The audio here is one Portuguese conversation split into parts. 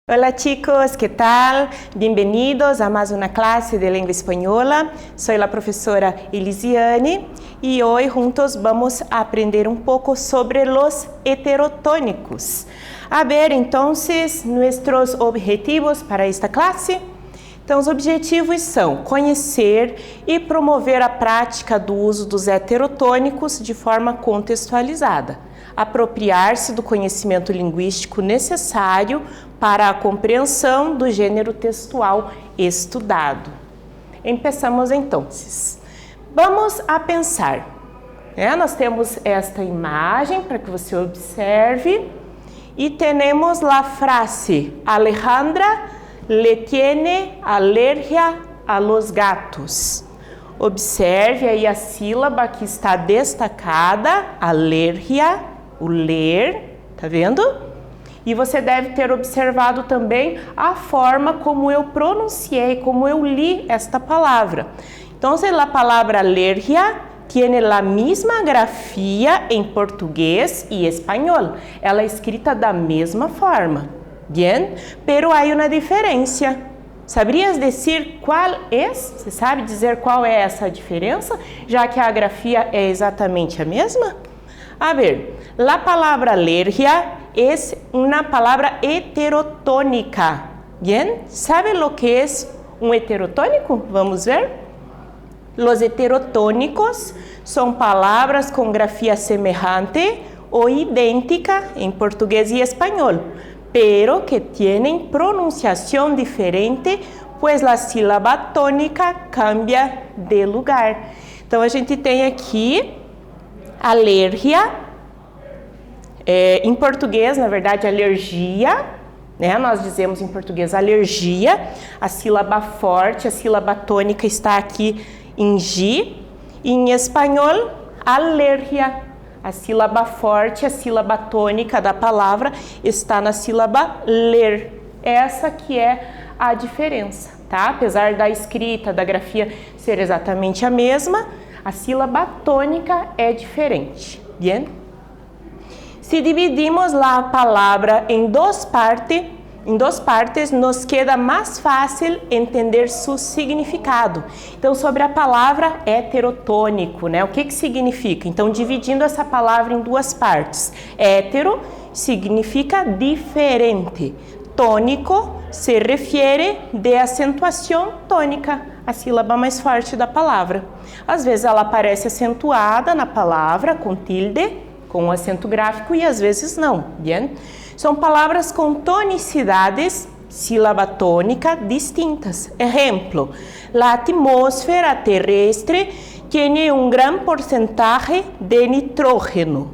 Hola chicos, ¿qué tal? Bienvenidos a más una clase de lengua española. Soy la profesora Elisiane y hoy juntos vamos a aprender un poco sobre los heterotónicos. A ver, entonces, nuestros objetivos para esta classe. Então, os objetivos são conhecer e promover a prática do uso dos heterotônicos de forma contextualizada, apropriar-se do conhecimento linguístico necessário para a compreensão do gênero textual estudado. Começamos então. Vamos a pensar. Nós temos esta imagem para que você observe e temos a frase: Alejandra le tiene alergia a los gatos. Observe aí a sílaba que está destacada, alergia, o ler, tá vendo? E você deve ter observado também a forma como eu pronunciei, como eu li esta palavra. Então, a palavra alergia tiene la misma grafia em português e espanhol. Ela é escrita da mesma forma. Bien, pero hay una diferencia. ¿Sabrías decir cuál es? Você sabe dizer qual é essa diferença, já que a grafia é exatamente a mesma? A ver, la palavra alergia es una palabra heterotônica. Bien, ¿sabe lo que es un heterotónico? Vamos ver. Los heterotônicos son palabras con grafía semejante o idêntica em português e espanhol, pero que tienen pronunciación diferente, pues la sílaba tônica cambia de lugar. Então, a gente tem aqui alergia, em português, na verdade, alergia, né? Nós dizemos em português alergia, a sílaba forte, a sílaba tônica está aqui em gi, e em espanhol, alergia. A sílaba forte, a sílaba tônica da palavra está na sílaba ler. Essa que é a diferença, tá? Apesar da escrita, da grafia ser exatamente a mesma, a sílaba tônica é diferente. Bien? Se dividimos a palavra em duas partes, nos queda mais fácil entender seu significado. Então, sobre a palavra heterotônico, né? O que significa? Então, dividindo essa palavra em duas partes. Hetero significa diferente. Tônico se refere de acentuação tônica, a sílaba mais forte da palavra. Às vezes ela aparece acentuada na palavra com tilde, com acento gráfico, e às vezes não. Bien? São palavras com tonicidades, sílaba tônica, distintas. Exemplo, la atmósfera terrestre tiene un gran porcentaje de nitrógeno.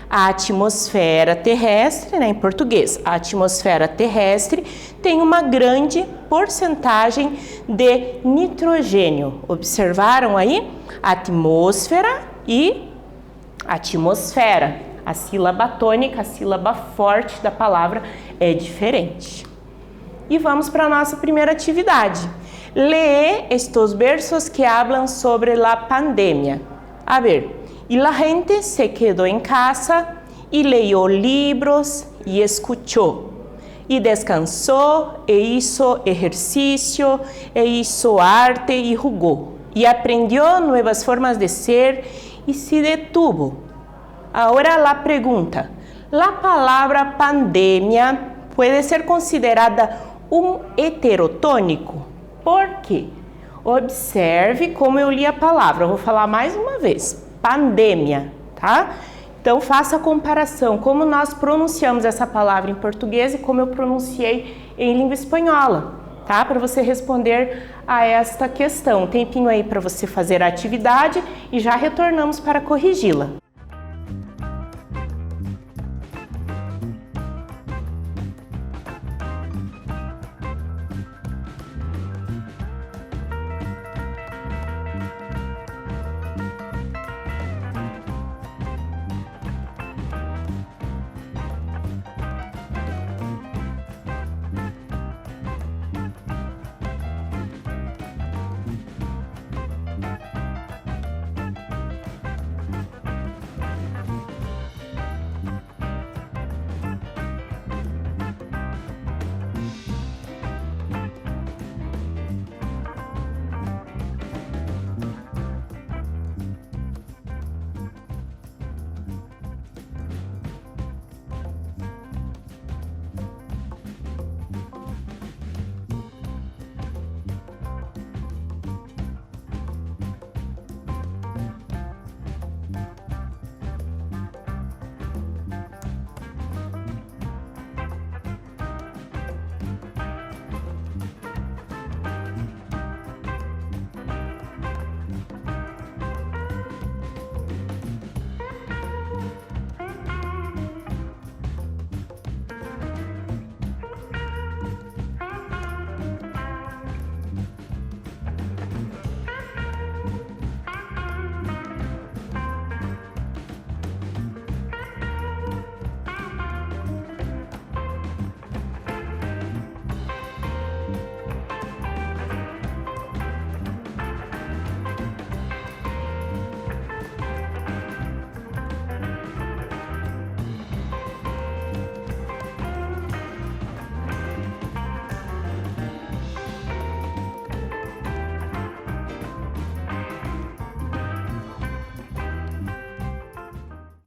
A atmosfera terrestre, né, em português, a atmosfera terrestre tem uma grande porcentagem de nitrogênio. Observaram aí? Atmósfera e atmosfera. A sílaba tônica, a sílaba forte da palavra é diferente. E vamos para a nossa primeira atividade. Lee estes versos que hablan sobre la pandemia. A ver, y la gente se quedó en casa y leyó libros y escuchó. Y descansó e hizo ejercicio e hizo arte y jugó. Y aprendió nuevas formas de ser y se detuvo. Ahora la pregunta, ¿la palabra pandemia puede ser considerada um heterotônico? Por quê? Observe como eu li a palavra, eu vou falar mais uma vez, pandemia, tá? Então faça a comparação, como nós pronunciamos essa palavra em português e como eu pronunciei em língua espanhola, tá? Para você responder a esta questão. Um tempinho aí para você fazer a atividade e já retornamos para corrigi-la.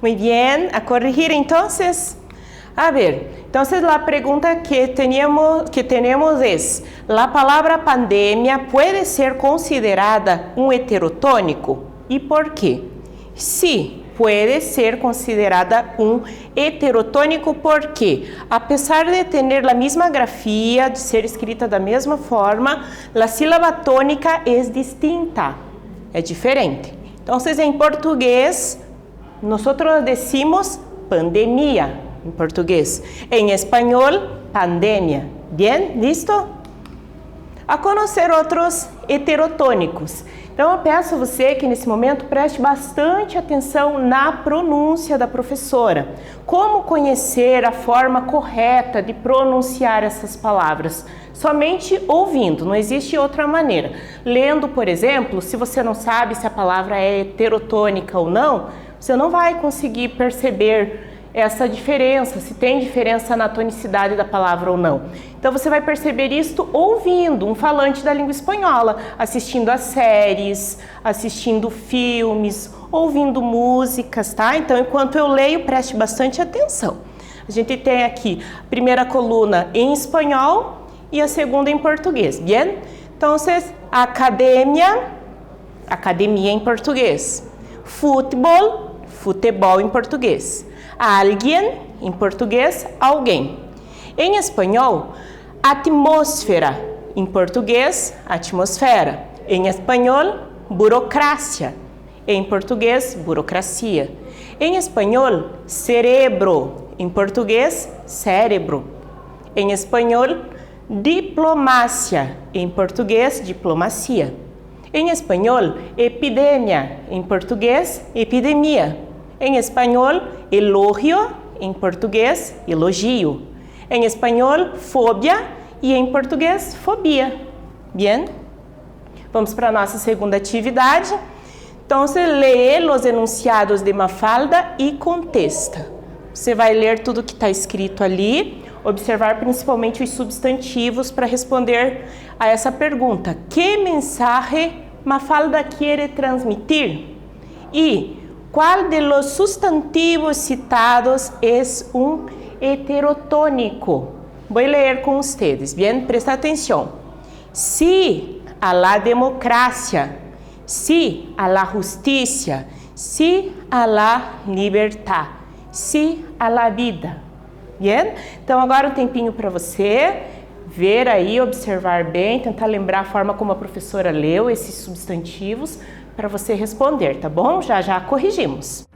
Muy bien, a corregir entonces. A ver, entonces la pregunta que tenemos es, ¿la palabra pandemia puede ser considerada un heterotônico? ¿Y por qué? Sí, puede ser considerada un heterotônico porque, a pesar de tener la misma grafía, de ser escrita da mesma forma, la sílaba tônica es distinta, é diferente. Entonces, en portugués, nosotros decimos pandemia, em português. Em espanhol, pandemia. Bien, listo? A conhecer outros heterotônicos. Então, eu peço a você que nesse momento preste bastante atenção na pronúncia da professora. Como conhecer a forma correta de pronunciar essas palavras? Somente ouvindo, não existe outra maneira. Lendo, por exemplo, se você não sabe se a palavra é heterotônica ou não, você não vai conseguir perceber essa diferença, se tem diferença na tonicidade da palavra ou não. Então você vai perceber isto ouvindo um falante da língua espanhola, assistindo a séries, assistindo filmes, ouvindo músicas, tá? Então enquanto eu leio, preste bastante atenção. A gente tem aqui a primeira coluna em espanhol e a segunda em português, bien? Então, academia em português. Futebol, futebol em português. Alguém, em português, alguém. Em espanhol, atmosfera, em português, atmosfera. Em espanhol, burocracia. Em português, burocracia. Em espanhol, cerebro. Em português, cérebro. Em espanhol, diplomácia. Em português, diplomacia. Em espanhol, epidemia. Em português, epidemia. Em espanhol, elogio, em português, elogio. Em espanhol, fobia e em português, fobia. Bien? Vamos para a nossa segunda atividade. Então, você lê os enunciados de Mafalda e contesta. Você vai ler tudo que está escrito ali, observar principalmente os substantivos para responder a essa pergunta. Que mensagem Mafalda quer transmitir? E qual de los sustantivos citados es un heterotônico? Vou ler com vocês, bien? Presta atenção. Sí a la democracia, sí a la justicia, sí a la libertad, sí a la vida. Bien? Então agora um tempinho para você ver aí, observar bem, tentar lembrar a forma como a professora leu esses substantivos para você responder, tá bom? Já corrigimos.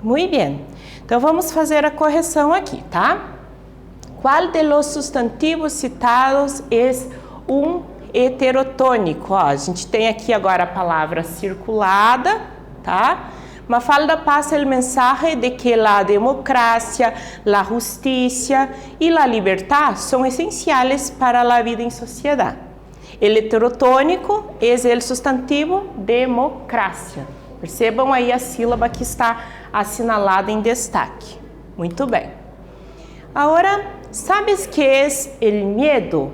Muito bem. Então vamos fazer a correção aqui, tá? Qual de los substantivos citados é um heterotônico? Ó, a gente tem aqui agora a palavra circulada, tá? Mafalda passa o mensagem de que a democracia, a justiça e a liberdade são essenciais para a vida em sociedade. O heterotônico é o substantivo democracia. Percebam aí a sílaba que está assinalada em destaque. Muito bem. Agora, ¿sabes qué es el miedo?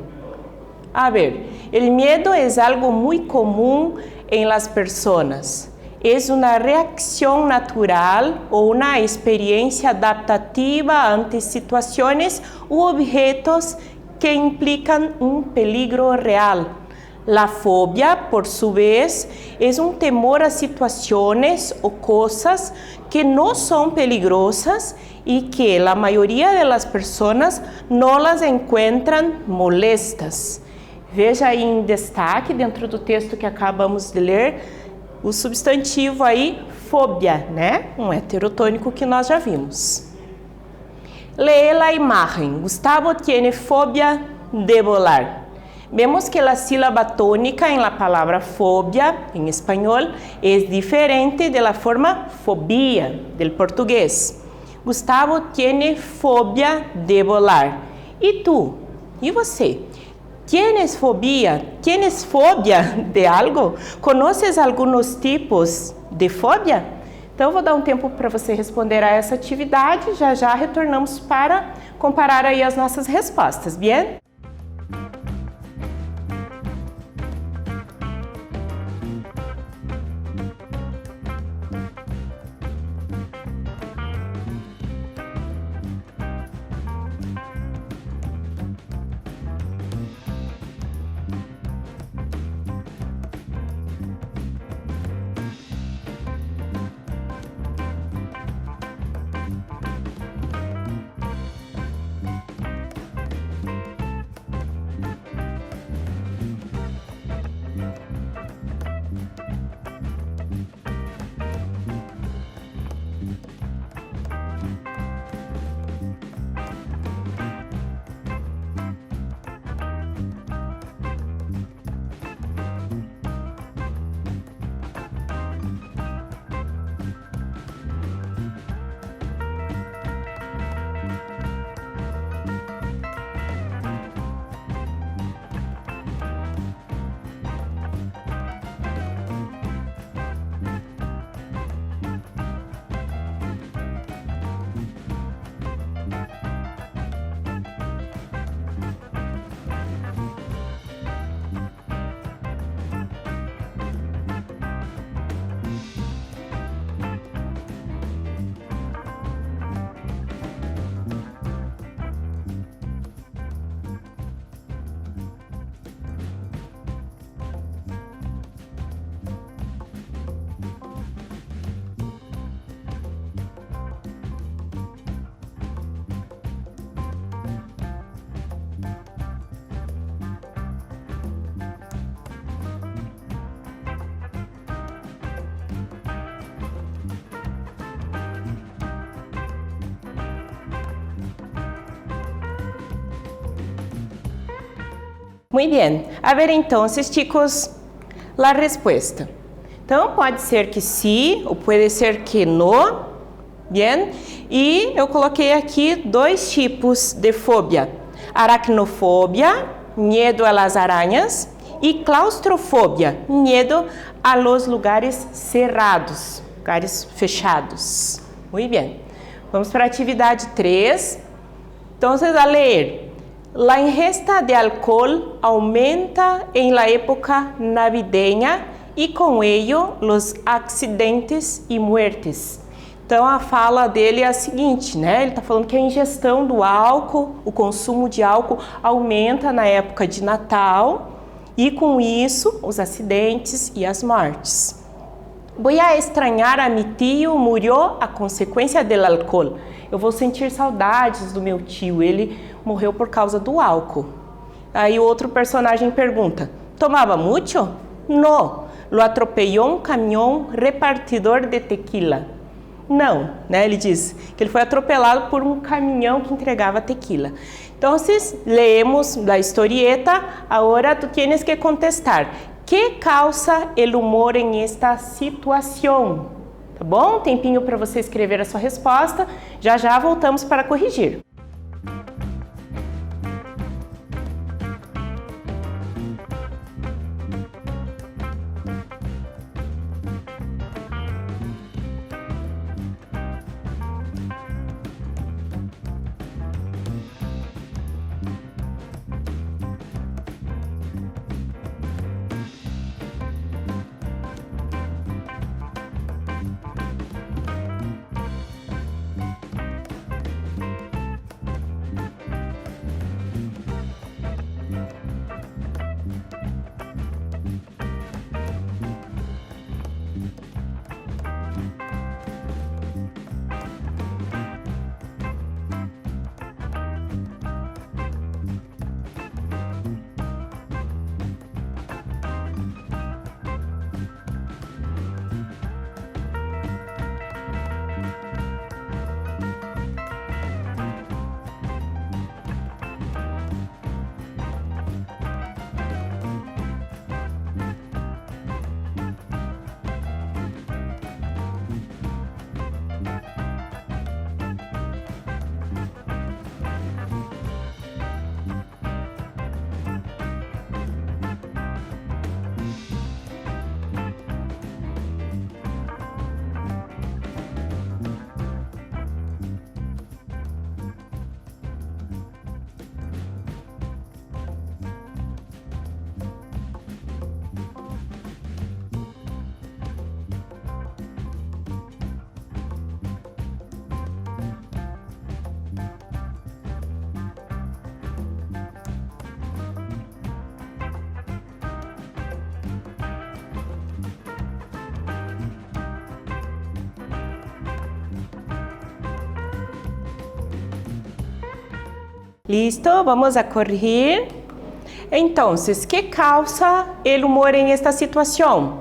A ver, el miedo es algo muy común en las personas. Es una reacción natural o una experiencia adaptativa ante situaciones u objetos que implican un peligro real. La fobia, por su vez, es un temor a situaciones o cosas que no son peligrosas y que la mayoría de las personas no las encuentran molestas. Veja aí em destaque, dentro do texto que acabamos de ler, o substantivo aí, fobia, né? Um heterotônico que nós já vimos. Lee la imagen. Gustavo tiene fobia de volar. Vemos que la sílaba tónica en la palabra fobia, en español, es diferente de la forma fobia del portugués. Gustavo tiene fobia de volar. ¿Y tú? ¿Y você? ¿Tienes fobia? ¿Tienes fobia de algo? ¿Conoces algunos tipos de fobia? Então, eu vou dar um tempo para você responder a essa atividade. Já já retornamos para comparar aí as nossas respostas, bien? Muy bien. A ver, entonces, chicos, la respuesta. Então, pode ser que sim, ou pode ser que não. Bien? E eu coloquei aqui dois tipos de fobia. Aracnofobia, medo a las arañas, e claustrofobia, medo a los lugares cerrados, lugares fechados. Muito bem. Vamos para a atividade 3. Então, a ler. La ingesta de alcohol aumenta en la época navideña y con ello los accidentes e muertes. Então a fala dele é a seguinte, né? Ele está falando que a ingestão do álcool, o consumo de álcool aumenta na época de Natal e com isso os acidentes e as mortes. Voy a extrañar a mi tío, murió a consequência del alcohol. Eu vou sentir saudades do meu tio, ele morreu por causa do álcool. Aí o outro personagem pergunta, tomava mucho? No, lo atropelló un camión repartidor de tequila. Não, né? Ele diz que ele foi atropelado por um caminhão que entregava tequila. Então, leemos la historieta, agora tu tienes que contestar. Que causa el humor em esta situação? Tá bom? Um tempinho para você escrever a sua resposta. Já já voltamos para corrigir. Listo, vamos a corregir. Entonces, ¿qué causa el humor en esta situación?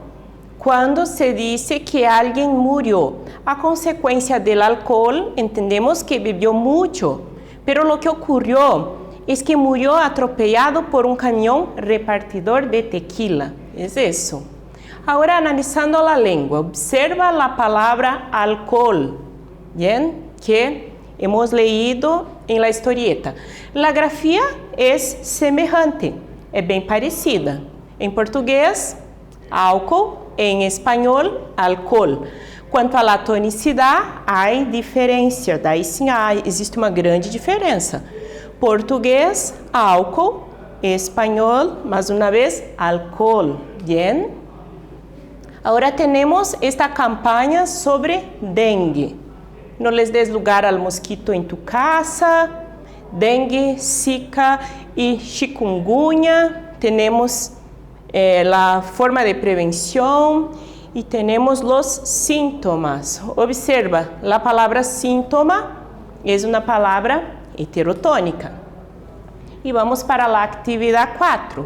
Cuando se dice que alguien murió a consecuencia del alcohol, entendemos que bebió mucho, pero lo que ocurrió es que murió atropellado por un camión repartidor de tequila. Es eso. Ahora, analizando la lengua, observa la palabra alcohol, ¿bien? Que hemos leído en la historieta. La grafía es semejante, é bem parecida. Em português, álcool, em espanhol, alcohol. Quanto à tonicidade, há diferença, daí sim existe uma grande diferença. Português, álcool, espanhol, mais uma vez, alcohol. Bien? Agora temos esta campanha sobre dengue. No les des lugar al mosquito en tu casa, dengue, zika y chikungunya. Tenemos la forma de prevención y tenemos los síntomas. Observa, la palabra síntoma es una palabra heterotónica. Y vamos para la actividad 4.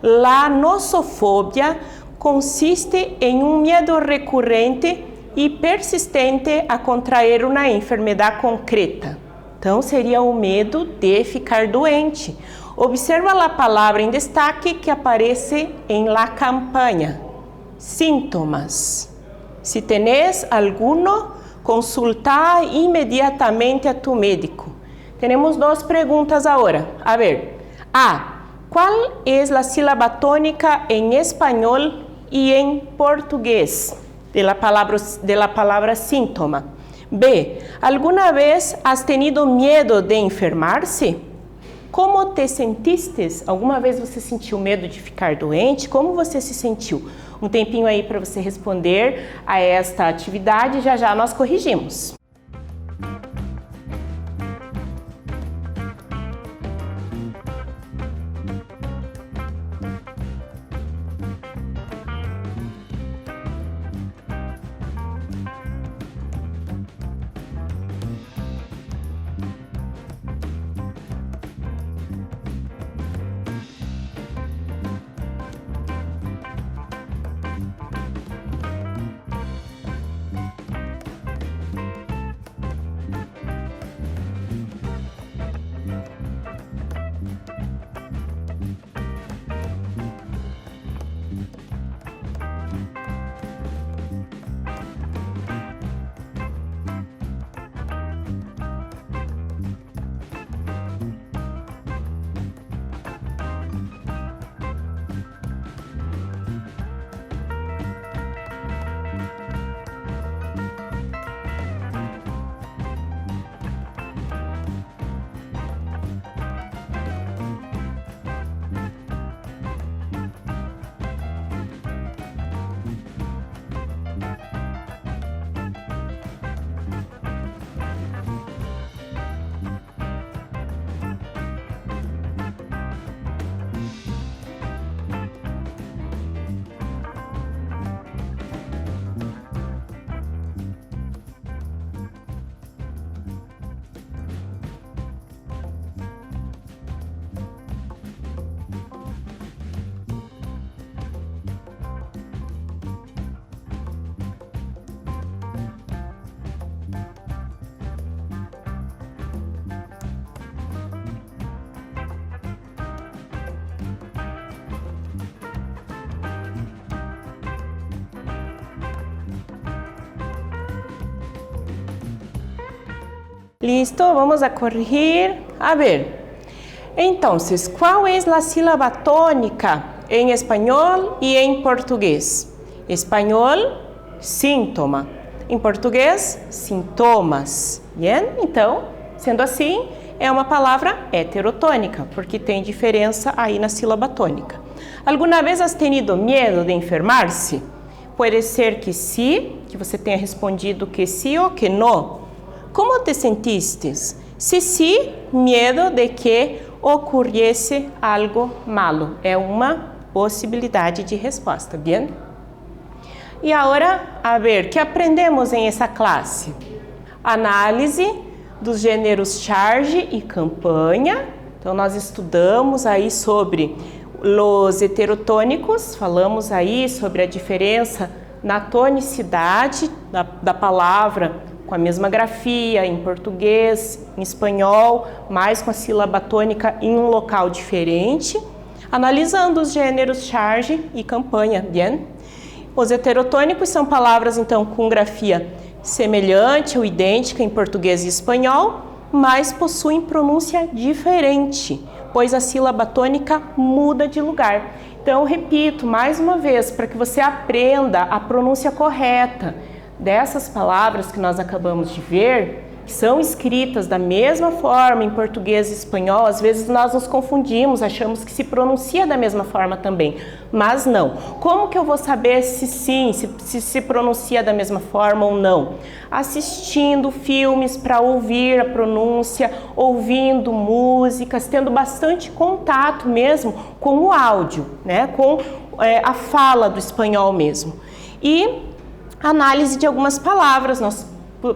La nosofobia consiste en un miedo recurrente e persistente a contrair uma enfermidade concreta. Então, seria o medo de ficar doente. Observa a palavra em destaque que aparece em la campanha. Síntomas. Se tenés alguno, consulta imediatamente a tu médico. Temos duas perguntas agora. A ver. A. Qual é a sílaba tônica em espanhol e em português? De la palabra síntoma. B. ¿Alguna vez has tenido miedo de enfermar-se? Como te sentiste? Alguma vez você sentiu medo de ficar doente? Como você se sentiu? Um tempinho aí para você responder a esta atividade, já já nós corrigimos. Listo, vamos a corrigir. A ver. Entonces, ¿cuál es la sílaba tónica en español y en portugués? Espanhol, síntoma. Em português, sintomas. Bien? Então, sendo assim, é uma palavra heterotônica, porque tem diferença aí na sílaba tônica. Alguma vez has tenido medo de enfermar-se? Pode ser que sim, que você tenha respondido que sim ou que não. Como te sentistes? Se sim, medo de que ocorresse algo malo. É uma possibilidade de resposta, bien? E agora, a ver, que aprendemos em essa classe? Análise dos gêneros charge e campanha. Então, nós estudamos aí sobre os heterotônicos, falamos aí sobre a diferença na tonicidade da palavra, com a mesma grafia em português, em espanhol, mas com a sílaba tônica em um local diferente, analisando os gêneros charge e campanha, bien? Os heterotônicos são palavras, então, com grafia semelhante ou idêntica em português e espanhol, mas possuem pronúncia diferente, pois a sílaba tônica muda de lugar. Então, repito mais uma vez, para que você aprenda a pronúncia correta dessas palavras que nós acabamos de ver, que são escritas da mesma forma em português e espanhol, às vezes nós nos confundimos, achamos que se pronuncia da mesma forma também, mas não. Como que eu vou saber se sim, se pronuncia da mesma forma ou não? Assistindo filmes para ouvir a pronúncia, ouvindo músicas, tendo bastante contato mesmo com o áudio, né? Com a fala do espanhol mesmo. E análise de algumas palavras, nós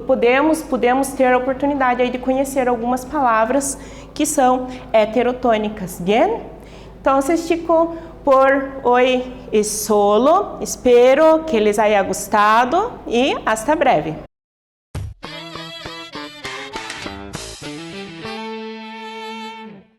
podemos ter a oportunidade aí de conhecer algumas palavras que são heterotônicas, bien? Entonces, chicos, por hoy es solo. Espero que les haya gustado y hasta breve.